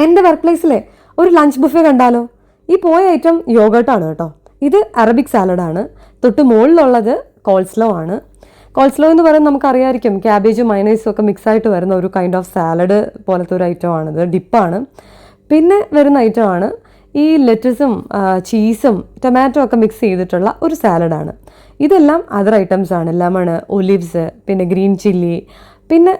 എൻ്റെ വർക്ക് പ്ലേസിലെ ഒരു lunch buffet കണ്ടാലോ? ഈ പോയ ഐറ്റം യോഗേർട്ടാണ് കേട്ടോ. ഇത് അറബിക് സാലഡാണ്. തൊട്ട് മുകളിലുള്ളത് കോൾസ്ലോ ആണ്. കോൾസ്ലോ എന്ന് പറയുന്നത് നമുക്കറിയാമായിരിക്കും, ക്യാബേജും മയണൈസും ഒക്കെ മിക്സായിട്ട് വരുന്ന ഒരു കൈൻഡ് ഓഫ് സാലഡ് പോലത്തെ ഒരു ഐറ്റമാണിത്, ഡിപ്പാണ്. പിന്നെ വരുന്ന ഐറ്റമാണ് ഈ ലെറ്റസും ചീസും ടൊമാറ്റോ ഒക്കെ മിക്സ് ചെയ്തിട്ടുള്ള ഒരു സാലഡാണ്. ഇതെല്ലാം അതർ ഐറ്റംസ് ആണ്. ലെമൺ, ഒലിവ്സ്, പിന്നെ ഗ്രീൻ ചില്ലി, പിന്നെ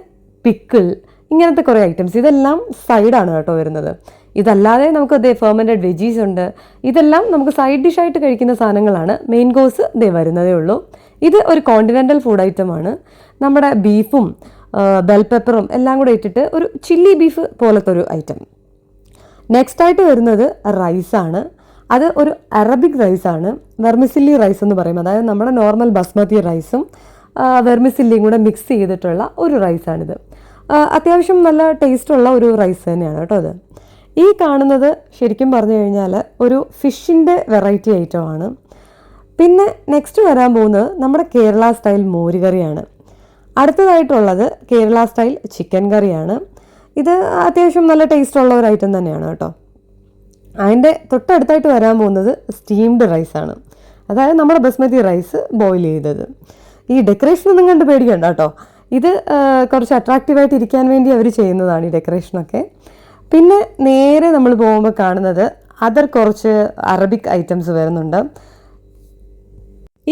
പിക്കിൾ, ഇങ്ങനത്തെ കുറേ ഐറ്റംസ്. ഇതെല്ലാം സൈഡാണ് കേട്ടോ വരുന്നത്. ഇതല്ലാതെ നമുക്ക് ഫെർമെൻറ്റഡ് വെജീസ് ഉണ്ട്. ഇതെല്ലാം നമുക്ക് സൈഡ് ഡിഷായിട്ട് കഴിക്കുന്ന സാധനങ്ങളാണ്. മെയിൻ കോഴ്സ് വരുന്നതേ ഉള്ളൂ. ഇത് ഒരു കോണ്ടിനെൻ്റൽ ഫുഡ് ഐറ്റമാണ്. നമ്മുടെ ബീഫും ബെൽ പെപ്പറും എല്ലാം കൂടെ ഇട്ടിട്ട് ഒരു ചില്ലി ബീഫ് പോലത്തെ ഒരു ഐറ്റം. നെക്സ്റ്റ് ആയിട്ട് വരുന്നത് റൈസാണ്. അത് ഒരു അറബിക് റൈസാണ്. വെർമിസില്ലി റൈസ് എന്ന് പറയും. അതായത് നമ്മുടെ നോർമൽ ബസ്മതി റൈസും വെർമിസില്ലിയും കൂടെ മിക്സ് ചെയ്തിട്ടുള്ള ഒരു റൈസാണിത്. അത്യാവശ്യം നല്ല ടേസ്റ്റുള്ള ഒരു റൈസ് തന്നെയാണ് കേട്ടോ അത്. ഈ കാണുന്നത് ശരിക്കും പറഞ്ഞു കഴിഞ്ഞാൽ ഒരു ഫിഷിൻ്റെ വെറൈറ്റി ഐറ്റമാണ്. പിന്നെ നെക്സ്റ്റ് വരാൻ പോകുന്നത് നമ്മുടെ കേരള സ്റ്റൈൽ മോരുകറിയാണ്. അടുത്തതായിട്ടുള്ളത് കേരള സ്റ്റൈൽ ചിക്കൻ കറിയാണ്. ഇത് അത്യാവശ്യം നല്ല ടേസ്റ്റുള്ള ഒരു ഐറ്റം തന്നെയാണ് കേട്ടോ. അതിൻ്റെ തൊട്ടടുത്തായിട്ട് വരാൻ പോകുന്നത് സ്റ്റീംഡ് റൈസാണ്. അതായത് നമ്മുടെ ബസ്മതി റൈസ് ബോയിൽ ചെയ്തത്. ഈ ഡെക്കറേഷനൊന്നും കണ്ട് പേടിക്കണ്ട കേട്ടോ. ഇത് കുറച്ച് അട്രാക്റ്റീവായിട്ട് ഇരിക്കാൻ വേണ്ടി അവർ ചെയ്യുന്നതാണ് ഈ ഡെക്കറേഷനൊക്കെ. പിന്നെ നേരെ നമ്മൾ പോകുമ്പോൾ കാണുന്നത് അതർ കുറച്ച് അറബിക് ഐറ്റംസ് വരുന്നുണ്ട്.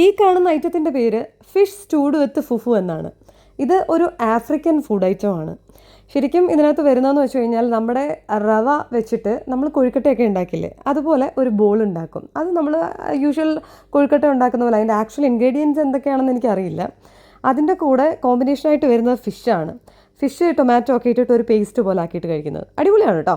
ഈ കാണുന്ന ഐറ്റത്തിൻ്റെ പേര് ഫിഷ് സ്റ്റൂഡ് വിത്ത് ഫുഫു എന്നാണ്. ഇത് ഒരു ആഫ്രിക്കൻ ഫുഡ് ഐറ്റമാണ്. ശരിക്കും ഇതിനകത്ത് വരുന്നതെന്ന് വെച്ച് കഴിഞ്ഞാൽ നമ്മുടെ റവ വെച്ചിട്ട് നമ്മൾ കൊഴുക്കട്ടയൊക്കെ ഉണ്ടാക്കില്ലേ, അതുപോലെ ഒരു ബോൾ ഉണ്ടാക്കും. അത് നമ്മൾ യൂഷ്വൽ കൊഴുക്കട്ട ഉണ്ടാക്കുന്ന പോലെ. അതിൻ്റെ ആക്ച്വൽ ഇൻഗ്രീഡിയൻസ് എന്തൊക്കെയാണെന്ന് എനിക്കറിയില്ല. അതിൻ്റെ കൂടെ കോമ്പിനേഷനായിട്ട് വരുന്നത് ഫിഷാണ്. ഫിഷ് ടൊമാറ്റോ ഒക്കെ ഇട്ടിട്ട് ഒരു പേസ്റ്റ് പോലെ ആക്കിയിട്ട് കഴിക്കുന്നത് അടിപൊളിയാണ് കേട്ടോ.